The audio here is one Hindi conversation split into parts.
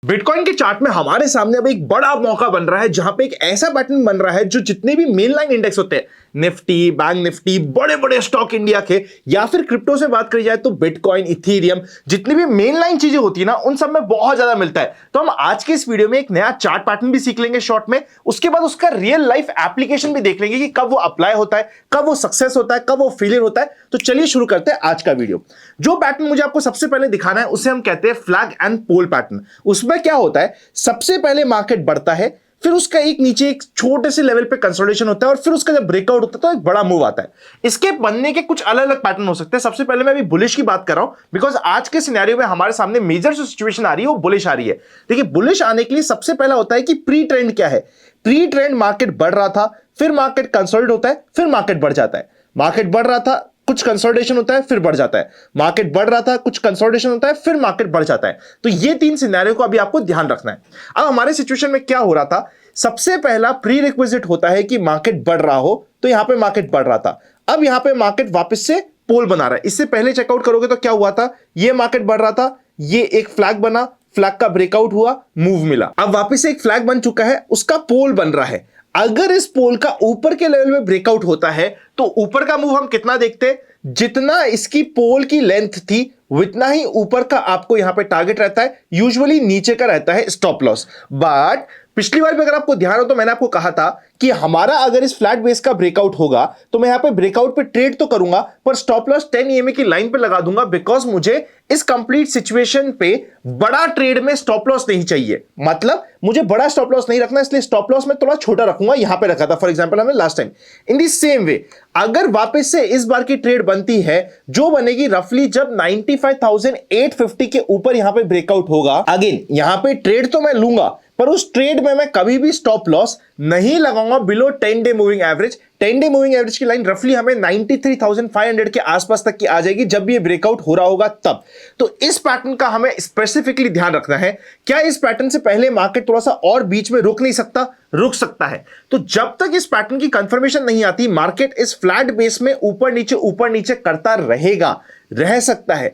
बिटकॉइन के चार्ट में हमारे सामने अब एक बड़ा मौका बन रहा है जहां पे एक ऐसा पैटर्न बन रहा है जो जितने भी मेन लाइन इंडेक्स होते हैं, निफ्टी, बैंक निफ्टी, बड़े बड़े स्टॉक इंडिया के, या फिर क्रिप्टो से बात करी जाए तो बिटकॉइन, इथेरियम, जितनी भी मेन लाइन चीजें होती है ना, उन सब में बहुत ज्यादा मिलता है। तो हम आज के इस वीडियो में एक नया चार्ट पैटर्न भी सीख लेंगे शॉर्ट में, उसके बाद उसका रियल लाइफ एप्लीकेशन भी देख लेंगे कि कब वो अप्लाई होता है, कब वो सक्सेस होता है, कब वो फेलियर होता है। तो चलिए शुरू करते हैं आज का वीडियो। जो पैटर्न मुझे आपको सबसे पहले दिखाना है उसे हम कहते हैं फ्लैग एंड पोल पैटर्न। उसमें क्या होता है, सबसे पहले मार्केट बढ़ता है, फिर उसका एक नीचे एक छोटे से लेवल पे कंसोलिडेशन होता है, और फिर उसका जब ब्रेकआउट होता है तो एक बड़ा मूव आता है। इसके बनने के कुछ अलग अलग पैटर्न हो सकते हैं। सबसे पहले मैं अभी बुलिश की बात कर रहा हूं, बिकॉज आज के सिनेरियो में हमारे सामने मेजर जो सिचुएशन आ रही है वो बुलिश आ रही है। देखिए, बुलिश आने के लिए सबसे पहला होता है कि प्री ट्रेंड क्या है। प्री ट्रेंड मार्केट बढ़ रहा था, फिर मार्केट कंसोलिडेट होता है, फिर मार्केट बढ़ जाता है। मार्केट बढ़ रहा था, कुछ कंसोलिडेशन होता है, फिर बढ़ जाता है। मार्केट बढ़ रहा था, कुछ कंसोलिडेशन होता है, फिर मार्केट बढ़ जाता है। तो ये तीन सिनेरियो को अभी आपको ध्यान रखना है। अब हमारे सिचुएशन में क्या हो रहा था, सबसे पहला प्री रिक्विजिट होता है कि मार्केट बढ़ रहा हो, तो यहां पे मार्केट बढ़ रहा था। अब यहां पे मार्केट वापस से पोल बना रहा है। इससे पहले चेकआउट करोगे तो क्या हुआ था, ये मार्केट बढ़ रहा था, ये एक फ्लैग बना, फ्लैग का ब्रेकआउट हुआ, मूव मिला। अब वापस से एक फ्लैग बन चुका है, उसका पोल बन रहा है। अगर इस पोल का ऊपर के लेवल में ब्रेकआउट होता है तो ऊपर का मूव हम कितना देखते हैं, जितना इसकी पोल की लेंथ थी उतना ही ऊपर का आपको यहां पे टारगेट रहता है। यूजुअली नीचे का रहता है स्टॉप लॉस। बट पिछली बार भी अगर आपको ध्यान हो तो मैंने आपको कहा था कि हमारा अगर इस फ्लैट बेस का ब्रेकआउट होगा तो मैं यहां पे ब्रेकआउट पे ट्रेड तो करूंगा, पर स्टॉप लॉस 10 EMA की लाइन पे लगा दूंगा, बिकॉज मुझे इस कंप्लीट सिचुएशन पे बड़ा ट्रेड में स्टॉप लॉस नहीं चाहिए। मतलब मुझे बड़ा स्टॉप लॉस नहीं रखना, इसलिए स्टॉप लॉस में थोड़ा छोटा रखूंगा। यहां पे रखा था फॉर एग्जांपल हमने last time. In the same way अगर वापस से इस बार की ट्रेड बनती है जो बनेगी रफली जब 95,850 के ऊपर यहां पे ब्रेकआउट होगा, अगेन यहां पे ट्रेड तो मैं लूंगा, पर उस ट्रेड में मैं कभी भी स्टॉप लॉस नहीं लगाऊंगा below 10 day moving average. 10 day moving average की लाइन रफली हमें 93,500 के आसपास तक की आ जाएगी जब भी ये ब्रेकआउट हो रहा होगा तब। तो इस पैटर्न का हमें स्पेसिफिकली ध्यान रखना है। क्या इस पैटर्न से पहले मार्केट थोड़ा सा और बीच में रुक नहीं सकता? रुक सकता है। तो जब तक इस पैटर्न की कंफर्मेशन नहीं आती, मार्केट इस फ्लैट बेस में ऊपर नीचे करता रहेगा, रह सकता है।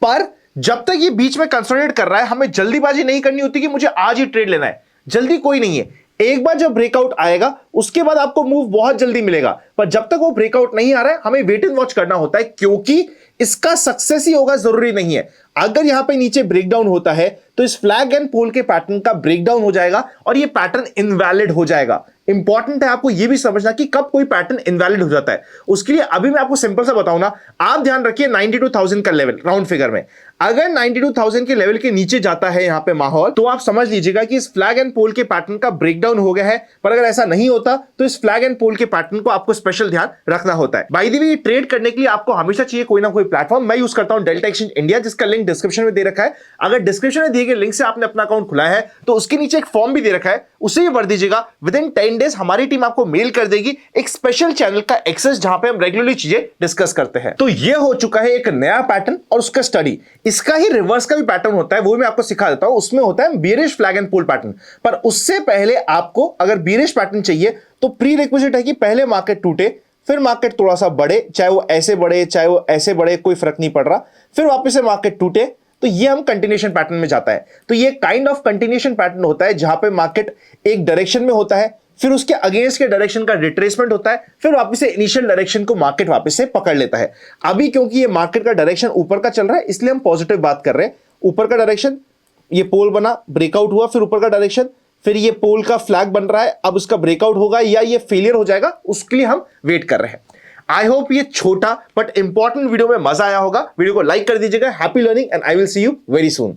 पर जब तक ये बीच में कंसोलिडेट कर रहा है, हमें जल्दीबाजी नहीं करनी होती कि मुझे आज ही ट्रेड लेना है। जल्दी कोई नहीं है। एक बार जब ब्रेकआउट आएगा उसके बाद आपको मूव बहुत जल्दी मिलेगा, पर जब तक वो ब्रेकआउट नहीं आ रहा है हमें वेट एंड वॉच करना होता है, क्योंकि इसका सक्सेस ही होगा जरूरी नहीं है। अगर यहां पे नीचे ब्रेकडाउन होता है तो इस फ्लैग एंड पोल के पैटर्न का ब्रेकडाउन हो जाएगा और ये पैटर्न इनवैलिड हो जाएगा। इंपॉर्टेंट है आपको यह भी समझना कि कब कोई पैटर्न इनवैलिड हो जाता है। उसके लिए अभी मैं आपको सिंपल सा बताऊं ना, आप ध्यान रखिए 92,000 का लेवल राउंड फिगर में। अगर 92,000 के लेवल के नीचे जाता है यहां पे माहौल, तो आप समझ लीजिएगा कि इस फ्लैग एंड पोल के पैटर्न का ब्रेकडाउन हो गया है। पर अगर ऐसा नहीं होता तो इस फ्लैग एंड पोल के पैटर्न को आपको स्पेशल ध्यान रखना होता है। बाय द वे, ट्रेड करने के लिए आपको हमेशा चाहिए कोई ना कोई प्लेटफॉर्म। मैं यूज करता हूं डेल्टा एक्सचेंज इंडिया, जिसका लिंक डिस्क्रिप्शन में दे रखा है। अगर डिस्क्रिप्शन में दिए गए लिंक से आपने अपना अकाउंट खुलाया है तो उसके नीचे एक फॉर्म भी दे रखा है, उसे भी भर दीजिएगा। विद इन 10 डेज हमारी टीम आपको मेल कर देगी एक स्पेशल चैनल का एक्सेस, जहां पे हम रेगुलरली चीजें डिस्कस करते हैं। तो ये हो चुका है एक नया पैटर्न और उसका स्टडी। इसका ही रिवर्स का भी पैटर्न होता है, वो मैं आपको सिखा देता हूं। उसमें होता है bearish flag and pole pattern. पर उससे पहले आपको अगर बेरिश पैटर्न चाहिए तो प्री रिक्विजिट है कि पहले मार्केट टूटे, फिर मार्केट थोड़ा सा बढ़े, चाहे वो ऐसे बढ़े चाहे वो ऐसे बढ़े, कोई फर्क नहीं पड़ रहा, फिर वापस से मार्केट टूटे, तो ये हम कंटिन्यूएशन पैटर्न में जाता है। तो ये काइंड ऑफ कंटिन्यूएशन पैटर्न होता है जहां पे मार्केट एक डायरेक्शन में होता है, फिर उसके अगेंस्ट के डायरेक्शन का रिट्रेसमेंट होता है, फिर वापस से इनिशियल डायरेक्शन को मार्केट वापस से पकड़ लेता है। अभी क्योंकि ये मार्केट का डायरेक्शन ऊपर का चल रहा है, इसलिए हम पॉजिटिव बात कर रहे हैं। ऊपर का डायरेक्शन, ये पोल बना, ब्रेकआउट हुआ, फिर ऊपर का डायरेक्शन, फिर ये पोल का फ्लैग बन रहा है। अब उसका ब्रेकआउट होगा या ये फेलियर हो जाएगा, उसके लिए हम वेट कर रहे हैं। आई होप ये छोटा बट इंपॉर्टेंट वीडियो में मजा आया होगा। वीडियो को लाइक कर दीजिएगा। Happy learning and I will see you very soon.